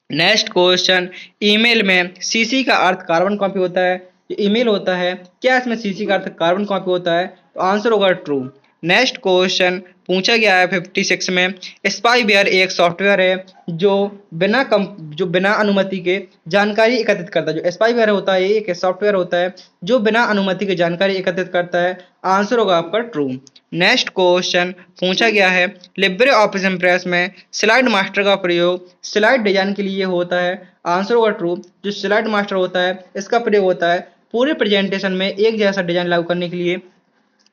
Next question, email में सीसी का अर्थ कार्बन कॉपी होता है। जो ईमेल होता है क्या इसमें सीसी का अर्थ कार्बन कॉपी होता है? तो आंसर होगा ट्रू। नेक्स्ट क्वेश्चन पूछा गया है 56 में, स्पाईवेयर एक सॉफ्टवेयर है जो बिना अनुमति के जानकारी एकत्रित करता है। जो स्पाईवेयर होता है एक सॉफ्टवेयर होता है जो बिना अनुमति के जानकारी एकत्रित करता है। आंसर होगा आपका ट्रू। नेक्स्ट क्वेश्चन पूछा गया है, लिब्रे ऑफिस इम्प्रेस में स्लाइड मास्टर का प्रयोग स्लाइड डिजाइन के लिए होता है। आंसर होगा ट्रू। जो स्लाइड मास्टर होता है इसका प्रयोग होता है पूरे प्रेजेंटेशन में एक जैसा डिजाइन लागू करने के लिए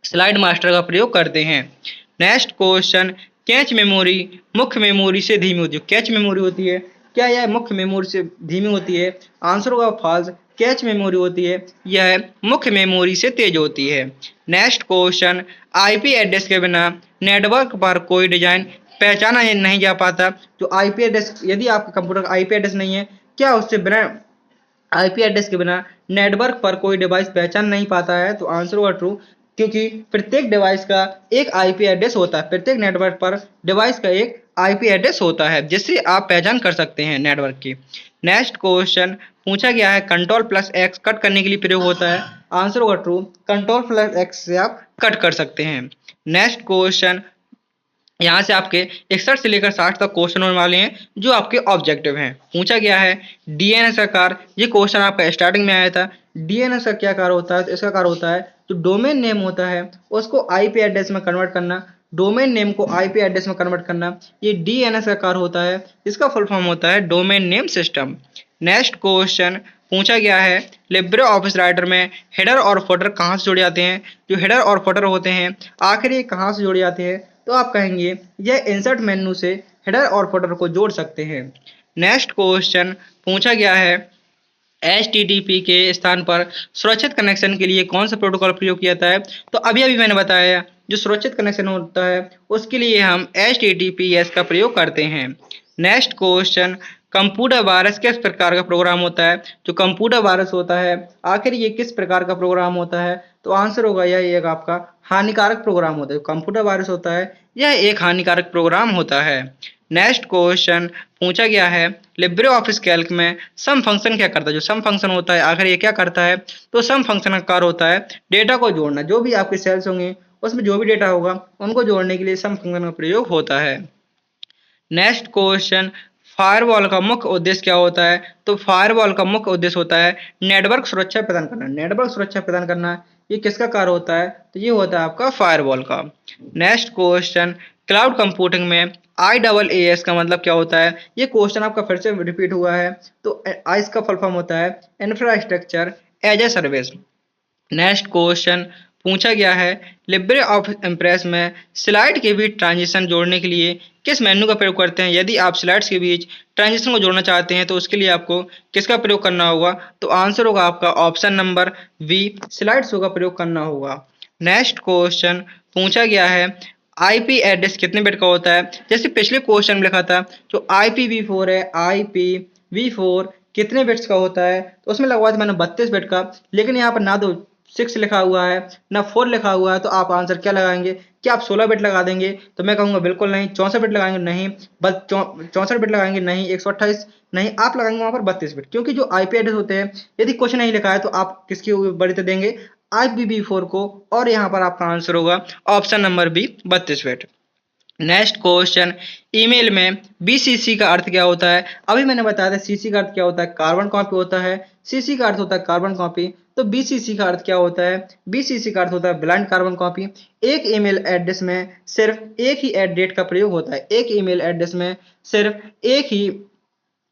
स्लाइड मास्टर का प्रयोग करते हैं। नेक्स्ट क्वेश्चन, कैच मेमोरी मुख्य मेमोरी से धीमी होती है। कैच मेमोरी होती है क्या यह मुख्य मेमोरी से धीमी होती है? आंसर होगा फॉल्स। कैच मेमोरी होती है यह मुख्य मेमोरी से तेज होती है। नेक्स्ट क्वेश्चन, आईपी एड्रेस के बिना नेटवर्क पर कोई डिजाइन पहचाना नहीं जा पाता। जो आईपी एड्रेस, यदि आपके कंप्यूटर का आईपी एड्रेस नहीं है, क्या उससे बिना आईपी एड्रेस के बिना नेटवर्क पर कोई डिवाइस पहचान नहीं पाता है? तो आंसर होगा ट्रू, क्योंकि प्रत्येक डिवाइस का एक आईपी एड्रेस होता है। प्रत्येक नेटवर्क पर डिवाइस का एक आईपी एड्रेस होता है, जिससे आप पहचान कर सकते हैं नेटवर्क की। नेक्स्ट क्वेश्चन पूछा गया है, Ctrl+X कट करने के लिए प्रयोग होता है। आंसर होगा ट्रू। Ctrl+X से आप कट कर सकते हैं। नेक्स्ट क्वेश्चन, यहाँ से आपके 61 से लेकर 60 तक क्वेश्चन होने वाले हैं जो आपके ऑब्जेक्टिव हैं। पूछा गया है, डीएनएस का कार्य, ये क्वेश्चन आपका स्टार्टिंग में आया था। डीएनएस का क्या कार्य होता है? तो इसका कार्य होता है जो डोमेन नेम होता है उसको आईपी एड्रेस में कन्वर्ट करना। डोमेन नेम को आईपी एड्रेस में कन्वर्ट करना, ये डीएनएस का कार्य होता है। इसका फुल फॉर्म होता है domain name system. Next question पूछा गया है, लिब्रे ऑफिस राइटर में हेडर और फुटर कहाँ से जुड़ जाते हैं? जो हेडर और फुटर होते हैं आखिर ये कहाँ से जुड़ जाते हैं? तो आप कहेंगे यह इंसर्ट मेन्यू से हेडर और फुटर को जोड़ सकते हैं। नेक्स्ट क्वेश्चन पूछा गया है, HTTP के स्थान पर सुरक्षित कनेक्शन के लिए कौन सा प्रोटोकॉल प्रयोग किया जाता है? तो अभी अभी मैंने बताया, जो सुरक्षित कनेक्शन होता है उसके लिए हम HTTPS का प्रयोग करते हैं। नेक्स्ट क्वेश्चन, कंप्यूटर वायरस किस प्रकार का प्रोग्राम होता है? जो कंप्यूटर वायरस होता है आखिर ये किस प्रकार का प्रोग्राम होता है? तो आंसर होगा यह एक आपका हानिकारक प्रोग्राम होता है। कंप्यूटर वायरस होता है यह एक हानिकारक प्रोग्राम होता है। नेक्स्ट क्वेश्चन पूछा गया है, लिब्रे ऑफिस कैल्क में सम फंक्शन क्या करता है? जो सम फंक्शन होता है आखिर ये क्या करता है? तो सम फंक्शन का कार्य होता है डेटा को जोड़ना। जो भी आपके सेल्स होंगे उसमें जो भी डेटा होगा उनको जोड़ने के लिए सम फंक्शन का प्रयोग होता है। नेक्स्ट क्वेश्चन, फायरवॉल का मुख्य उद्देश्य क्या होता है? तो फायरवॉल का मुख्य उद्देश्य होता है नेटवर्क सुरक्षा प्रदान करना। नेटवर्क सुरक्षा प्रदान करना ये किसका कार्य होता है? तो ये होता है आपका फायरवॉल का। नेक्स्ट क्वेश्चन, क्लाउड कंप्यूटिंग में IaaS का मतलब क्या होता है? ये क्वेश्चन आपका फिर से रिपीट हुआ है। तो आईस का फुल फॉर्म होता है infrastructure as a service. Next question पूछा गया है, लिब्रे ऑफिस इम्प्रेस में स्लाइड के बीच ट्रांजिशन जोड़ने के लिए किस मेन्यू का प्रयोग करते हैं? यदि आप स्लाइड्स के बीच ट्रांजिशन को जोड़ना चाहते हैं तो उसके लिए आपको किसका प्रयोग करना होगा? तो आंसर होगा आपका option number B, slide show का प्रयोग करना होगा। नेक्स्ट क्वेश्चन पूछा गया है, आईपी एड्रेस कितने बिट का होता है? जैसे पिछले क्वेश्चन में लिखा था जो IPv4 है, IPv4 कितने बिट्स का होता है? तो उसमें लगवाया था मैंने 32 बिट का, लेकिन यहाँ पर ना तो 6 लिखा हुआ है ना 4 लिखा हुआ है, तो आप आंसर क्या लगाएंगे? क्या आप 16 बिट लगा देंगे? तो मैं कहूंगा बिल्कुल नहीं। 64 बिट लगाएंगे? नहीं। बस 64 बिट लगाएंगे? नहीं। 128? नहीं। आप लगाएंगे वहां पर 32 बिट, क्योंकि जो आईपी एड्रेस होते हैं यदि क्वेश्चन नहीं लिखा है तो आप किसकी बढ़ते देंगे? IPv4 को, और यहाँ पर आपका आंसर होगा option number B, 32 bit. Next question, email में BCC का अर्थ क्या होता है? अभी मैंने बताया था CC का अर्थ क्या होता है, कार्बन कॉपी होता है। CC का अर्थ होता है कार्बन कॉपी। तो BCC का अर्थ क्या होता है? BCC का अर्थ होता है ब्लाइंड कार्बन कॉपी। एक ईमेल एड्रेस में सिर्फ एक ही एट डेट का प्रयोग होता है। एक ईमेल एड्रेस में सिर्फ एक ही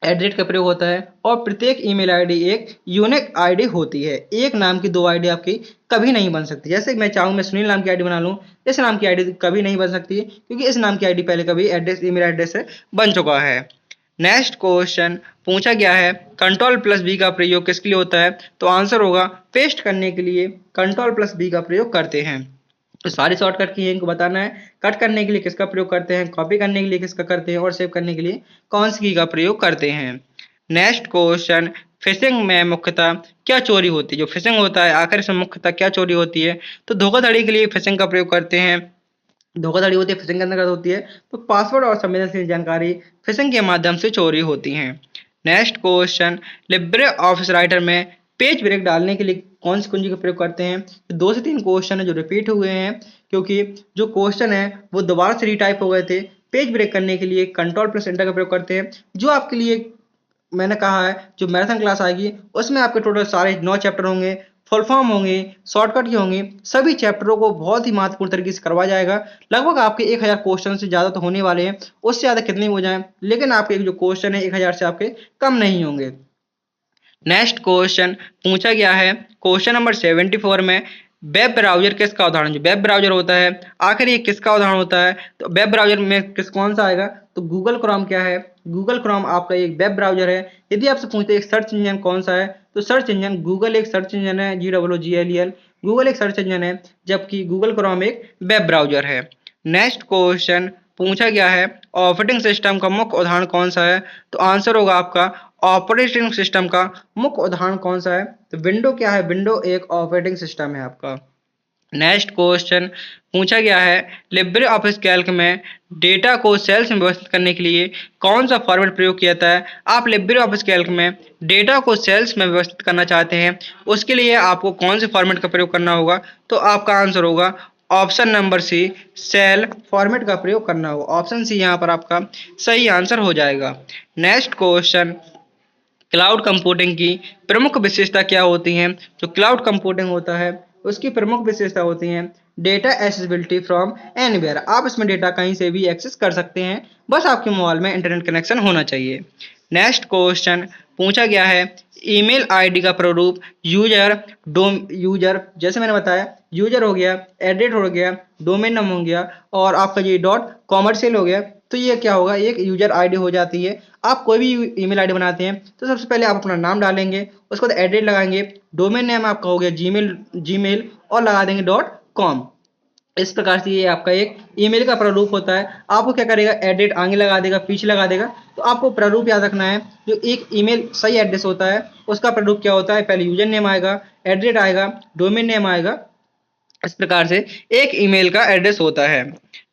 एड्रेस का प्रयोग होता है, और प्रत्येक ईमेल आईडी एक यूनिक आईडी होती है। एक नाम की दो आईडी आपकी कभी नहीं बन सकती। जैसे मैं चाहूँ मैं सुनील नाम की आईडी बना लूँ, इस नाम की आईडी कभी नहीं बन सकती, क्योंकि इस नाम की आईडी पहले कभी एड्रेस ईमेल एड्रेस से बन चुका है। नेक्स्ट क्वेश्चन पूछा गया है, Ctrl+V का प्रयोग किसके लिए होता है? तो आंसर होगा पेस्ट करने के लिए Ctrl+V का प्रयोग करते हैं। तो सारी शॉर्टकट की इनको बताना है। कट करने के लिए किसका प्रयोग करते हैं, कॉपी करने के लिए किसका करते हैं, और सेव करने के लिए कौन सी की का प्रयोग करते हैं। नेक्स्ट क्वेश्चन, फिशिंग में मुख्यतः क्या चोरी होती है? जो फिशिंग होता है आखिर इसमें मुख्यतः क्या चोरी होती है? तो धोखाधड़ी के लिए फिशिंग का प्रयोग करते हैं। धोखाधड़ी होती है फिशिंग के अंतर्गत होती है। तो पासवर्ड और संवेदनशील जानकारी फिशिंग के माध्यम से चोरी होती हैं। Next question, Libre Office Writer में पेज ब्रेक डालने के लिए कौन सी कुंजी का प्रयोग करते हैं? तो 2 से 3 क्वेश्चन है जो रिपीट हुए हैं, क्योंकि जो क्वेश्चन है वो दोबारा से रीटाइप हो गए थे। पेज ब्रेक करने के लिए Ctrl+Enter का प्रयोग करते हैं। जो आपके लिए मैंने कहा है जो मैराथन क्लास आएगी उसमें आपके टोटल सारे 9 चैप्टर होंगे, फुल फॉर्म होंगे, शॉर्टकट की होंगी। सभी चैप्टरों को बहुत ही महत्वपूर्ण तरीके से करवाया जाएगा। लगभग आपके 1000 क्वेश्चन से ज़्यादा तो होने वाले हैं, उससे ज़्यादा कितने हो जाएं, लेकिन आपके जो क्वेश्चन है 1000 से आपके कम नहीं होंगे। नेक्स्ट क्वेश्चन पूछा गया है, क्वेश्चन नंबर 74 में वेब ब्राउजर किसका उदाहरण? जो वेब ब्राउजर होता है आखिर ये किसका उदाहरण होता है? तो वेब ब्राउजर में कौन सा आएगा? तो गूगल क्रोम क्या है? गूगल क्रोम आपका एक वेब ब्राउजर है। यदि आपसे पूछते हैं एक सर्च इंजन कौन सा है, तो सर्च इंजन गूगल एक सर्च इंजन है, GOOGLE, गूगल एक सर्च इंजन है, जबकि गूगल क्रोम एक वेब ब्राउजर है। नेक्स्ट क्वेश्चन पूछा गया है, ऑपरेटिंग सिस्टम का मुख्य उदाहरण कौन सा है? तो आंसर होगा आपका ऑपरेटिंग सिस्टम का मुख्य उदाहरण कौन सा है? तो विंडो क्या है? विंडो एक ऑपरेटिंग सिस्टम है आपका। नेक्स्ट क्वेश्चन पूछा गया है, लिब्रे ऑफिस कैल्क में डेटा को सेल्स में व्यवस्थित करने के लिए कौन सा फॉर्मेट प्रयोग किया जाता है? आप लिब्रे ऑफिस कैल्क में डेटा को सेल्स में व्यवस्थित करना चाहते हैं, उसके लिए आपको कौन से फॉर्मेट का प्रयोग करना होगा? तो आपका आंसर होगा option number C, cell format का प्रयोग करना होगा। ऑप्शन सी यहाँ पर आपका सही आंसर हो जाएगा। नेक्स्ट क्वेश्चन, क्लाउड कंप्यूटिंग की प्रमुख विशेषता क्या होती हैं? जो क्लाउड कंप्यूटिंग होता है उसकी प्रमुख विशेषता होती हैं डेटा एक्सेसिबिलिटी फ्रॉम एनीवेयर। आप इसमें डेटा कहीं से भी एक्सेस कर सकते हैं, बस आपके मोबाइल में इंटरनेट कनेक्शन होना चाहिए। नेक्स्ट क्वेश्चन पूछा गया है, ईमेल आईडी का प्रारूप यूजर जैसे मैंने बताया यूजर हो गया, एड्रेस हो गया, डोमेन नाम हो गया, और आपका ये डॉट कॉमर्शियल हो गया। तो ये क्या होगा? एक यूजर आईडी हो जाती है। आप कोई भी ईमेल आईडी बनाते हैं तो सबसे पहले आप अपना नाम डालेंगे, उसके बाद एड्रेस लगाएंगे, डोमेन नेम आपका हो गया जीमेल और लगा देंगे .com। इस प्रकार से ये आपका एक ईमेल का प्रारूप होता है। आपको क्या करेगा? एड्रेस आगे लगा देगा, पीछे लगा देगा। तो आपको प्रारूप याद रखना है। जो एक ईमेल सही एड्रेस होता है उसका प्रारूप क्या होता है? पहले यूजर नेम आएगा, एड्रेस आएगा, डोमेन नेम आएगा। इस प्रकार से एक ईमेल का एड्रेस होता है।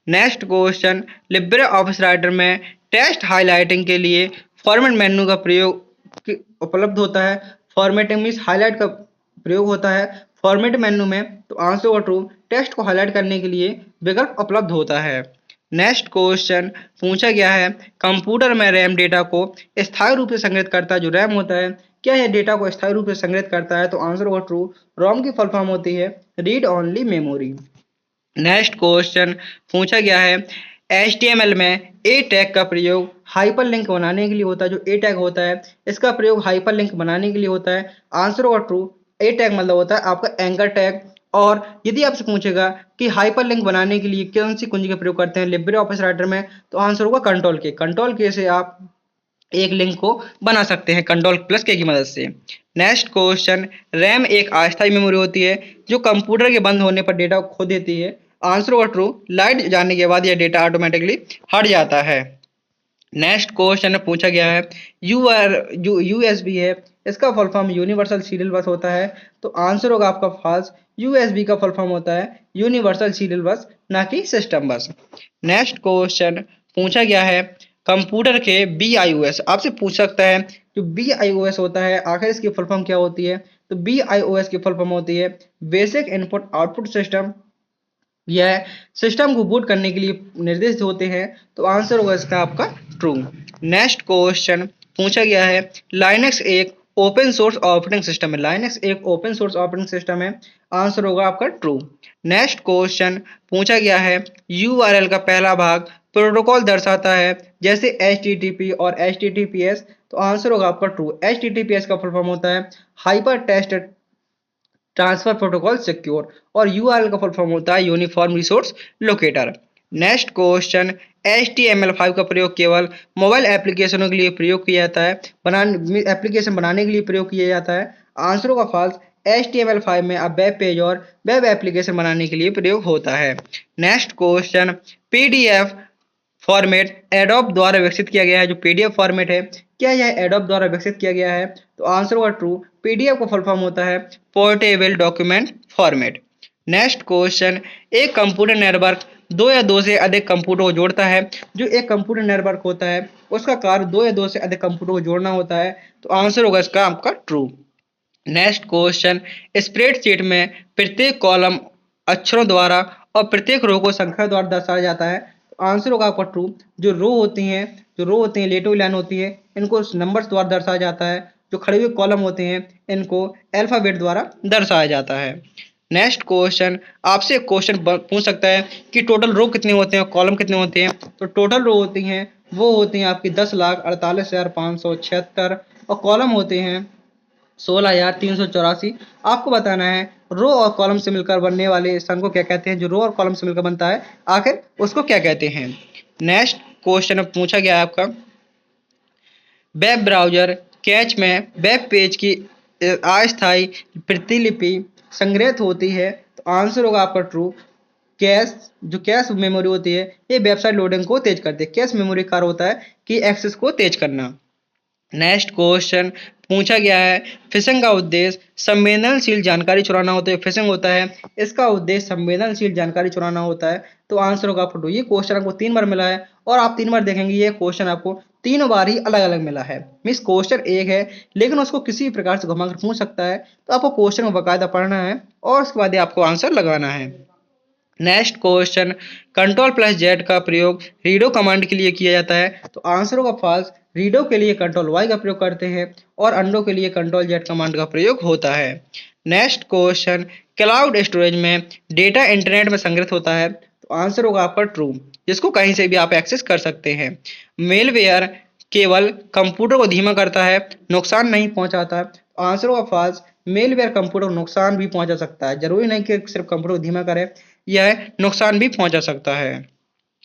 Next question, Libre Office Writer में टेक्स्ट हाइलाइटिंग के लिए फॉर्मेट मेन्यू का प्रयोग उपलब्ध होता है। फॉर्मेटिंग मीन्स हाईलाइट का प्रयोग होता है फॉर्मेट मेन्यू में। तो आंसर होगा ट्रू, टेक्स्ट को हाईलाइट करने के लिए विकल्प उपलब्ध होता है। नेक्स्ट क्वेश्चन पूछा गया है, कंप्यूटर में रैम डेटा को स्थायी रूप से संग्रहित करता है। जो रैम होता है, क्या यह डेटा को स्थायी रूप से संग्रहित करता है? तो आंसर होगा ट्रू। रोम की फुल फॉर्म होती है read only memory. Next question पूछा गया है, HTML में ए टैग का प्रयोग हाइपरलिंक बनाने के लिए होता है। जो ए टैग होता है, इसका प्रयोग हाइपरलिंक बनाने के लिए होता है। आंसर होगा ट्रू। ए टैग मतलब होता है आपका एंकर टैग। और यदि आपसे पूछेगा कि हाइपरलिंक बनाने के लिए कौन सी कुंजी का प्रयोग करते हैं लिब्रे ऑफिस राइटर में, तो आंसर होगा कंट्रोल के। कंट्रोल के से आप एक लिंक को बना सकते हैं कंट्रोल प्लस के की मदद से। नेक्स्ट क्वेश्चन, रैम एक अस्थायी मेमोरी होती है जो कंप्यूटर के बंद होने पर डेटा खो देती है। आंसर होगा ट्रू। लाइट जाने के बाद यह डेटा ऑटोमेटिकली हट जाता है। नेक्स्ट क्वेश्चन पूछा गया है, यूएसबी है, इसका फुल फॉर्म यूनिवर्सल सीरियल बस होता है। तो आंसर होगा आपका फॉल्स। यूएसबी का फुल फॉर्म होता है यूनिवर्सल सीरियल बस, ना कि सिस्टम बस। नेक्स्ट क्वेश्चन पूछा गया है, कंप्यूटर के BIOS आपसे पूछ सकता है, जो BIOS होता है आखिर इसकी फुल फॉर्म क्या होती है? तो BIOS की फुल फॉर्म होती है बेसिक इनपुट आउटपुट सिस्टम। यह सिस्टम को बूट करने के लिए निर्देशित होते हैं। तो आंसर होगा इसका आपका ट्रू। नेक्स्ट क्वेश्चन पूछा गया है, लाइनक्स एक ओपन सोर्स ऑपरेटिंग सिस्टम है। लाइनक्स एक ओपन सोर्स ऑपरेटिंग सिस्टम है। आंसर होगा आपका ट्रू। नेक्स्ट क्वेश्चन पूछा गया है, URL का पहला भाग प्रोटोकॉल दर्शाता है जैसे HTTP और HTTPS। तो आंसर होगा आपका ट्रू। HTTPS का फुल फॉर्म होता है hyper text transfer protocol secure, और URL का फुल फॉर्म होता है uniform resource locator. Next question, HTML5 का प्रयोग केवल मोबाइल एप्लीकेशनों के लिए प्रयोग किया जाता है, एप्लीकेशन बनाने के लिए प्रयोग किया जाता है। आंसर होगा फॉल्स। HTML5 में अब वेब पेज और वेब एप्लीकेशन बनाने के लिए प्रयोग होता है। Next question, PDF format adobe द्वारा विकसित किया गया है। जो PDF फॉर्मेट है, क्या यह एडोब द्वारा विकसित किया गया है? तो आंसर होगा ट्रू। PDF का फुल फॉर्म होता है portable document format. Next question, एक कंप्यूटर नेटवर्क दो या दो से अधिक कंप्यूटर को जोड़ता है। जो एक कंप्यूटर नेटवर्क होता है, उसका कार्य दो या दो से अधिक कंप्यूटर को जोड़ना होता है। तो आंसर होगा इसका आपका ट्रू। नेक्स्ट क्वेश्चन, स्प्रेडशीट में प्रत्येक कॉलम अक्षरों द्वारा और प्रत्येक रो को संख्या द्वारा दर्शाया जाता है। तो आंसर होगा आपका ट्रू। जो रो होती हैं लेटो लाइन होती है, इनको नंबर्स द्वारा दर्शाया जाता है। जो खड़े हुए कॉलम होते हैं, इनको अल्फाबेट द्वारा दर्शाया जाता है। नेक्स्ट क्वेश्चन, आपसे एक क्वेश्चन पूछ सकता है कि टोटल रो कितने होते हैं, कॉलम कितने होते हैं। तो टोटल रो होती हैं, वो होती हैं आपकी 10,48,576, और कॉलम होते हैं 16,384। आपको बताना है रो और कॉलम से मिलकर बनने वाले संघ को क्या कहते हैं। जो रो और कॉलम से मिलकर बनता है, आखिर उसको क्या कहते हैं। नेक्स्ट क्वेश्चन पूछा गया है आपका, वेब ब्राउजर कैच में वेब पेज की अस्थायी प्रतिलिपि संग्रहित होती है। तो आंसर होगा आपका ट्रू। कैश मेमोरी होती है, ये वेबसाइट लोडिंग को तेज करती है। कैश मेमोरी कार्य होता है कि एक्सेस को तेज करना। नेक्स्ट क्वेश्चन पूछा गया है, फिशिंग का उद्देश्य संवेदनशील जानकारी चुराना होता है। फिशिंग होता है, इसका उद्देश्य संवेदनशील जानकारी चुराना होता है। तो आंसर होगा आपको। ये क्वेश्चन आपको 3 बार मिला है, और आप 3 बार देखेंगे ये क्वेश्चन आपको 3 बार ही अलग अलग मिला है। मीन्स क्वेश्चन एक है, लेकिन उसको किसी भी प्रकार से घुमाकर पूछ सकता है। तो आपको क्वेश्चन को बाकायदा पढ़ना है, और उसके बाद आपको आंसर लगाना है। Next question, control plus Z का प्रयोग रीडो कमांड के लिए किया जाता है। तो आंसर होगा फॉल्स। रीडो के लिए कंट्रोल वाई का प्रयोग करते हैं, और अंडो के लिए कंट्रोल जेड कमांड का प्रयोग होता है। नेक्स्ट क्वेश्चन, क्लाउड स्टोरेज में डेटा इंटरनेट में संग्रहित होता है। तो आंसर होगा आपका ट्रू, जिसको कहीं से भी आप एक्सेस कर सकते हैं। मेलवेयर केवल कंप्यूटर को धीमा करता है, नुकसान नहीं पहुंचाता। तो आंसर होगा फॉल्स। मेलवेयर कंप्यूटर को नुकसान भी पहुंचा सकता है, जरूरी नहीं कि सिर्फ कंप्यूटर को धीमा करे, यह नुकसान भी पहुंचा सकता है।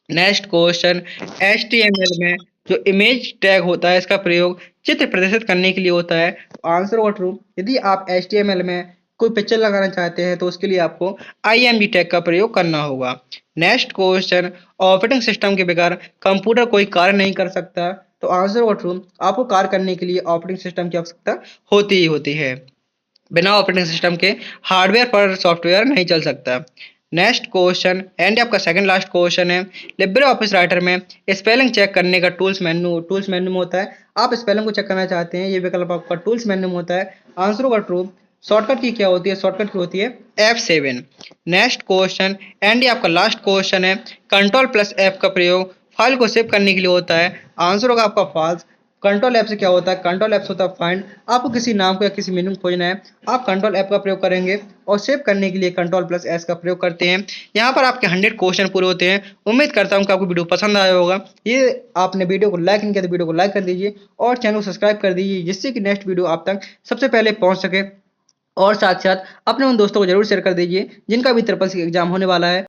नेक्स्ट क्वेश्चन, HTML में जो इमेज टैग होता है, इसका प्रयोग चित्र प्रदर्शित करने के लिए होता है। तो आंसर होगा ट्रू। यदि आप HTML में कोई पिक्चर लगाना चाहते हैं, तो उसके लिए आपको IMG टैग का प्रयोग करना होगा। नेक्स्ट क्वेश्चन, ऑपरेटिंग सिस्टम के बगैर कंप्यूटर कोई कार्य नहीं कर सकता। तो आंसर होगा ट्रू। आपको कार्य करने के लिए ऑपरेटिंग सिस्टम की आवश्यकता होती ही होती है। बिना ऑपरेटिंग सिस्टम के हार्डवेयर पर सॉफ्टवेयर नहीं चल सकता। नेक्स्ट क्वेश्चन एंड आपका सेकंड लास्ट क्वेश्चन है, लिब्रे ऑफिस राइटर में स्पेलिंग चेक करने का टूल्स मेन्यू में होता है। आप स्पेलिंग को चेक करना चाहते हैं, ये विकल्प आपका टूल्स मेन्यू में होता है। आंसर होगा ट्रू। शॉर्टकट की क्या होती है, शॉर्टकट की होती है F7। नेक्स्ट क्वेश्चन एंड ये आपका लास्ट क्वेश्चन है, कंट्रोल प्लस F का प्रयोग फाइल को सेव करने के लिए होता है। आंसर होगा आपका फॉल्स। कंट्रोल F से क्या होता है, कंट्रोल F से होता है फाइंड। आपको किसी नाम को या किसी मीनिंग खोजना है, आप कंट्रोल F का प्रयोग करेंगे और सेव करने के लिए कंट्रोल प्लस S का प्रयोग करते हैं। यहाँ पर आपके 100 क्वेश्चन पूरे होते हैं। उम्मीद करता हूँ कि आपको वीडियो पसंद आया होगा। ये आपने वीडियो को लाइक नहीं किया तो वीडियो को लाइक कर दीजिए और चैनल को सब्सक्राइब कर दीजिए, जिससे कि नेक्स्ट वीडियो आप तक सबसे पहले पहुंच सके। और साथ साथ अपने उन दोस्तों को जरूर शेयर कर दीजिए जिनका भी ट्रिपल सी एग्जाम होने वाला है।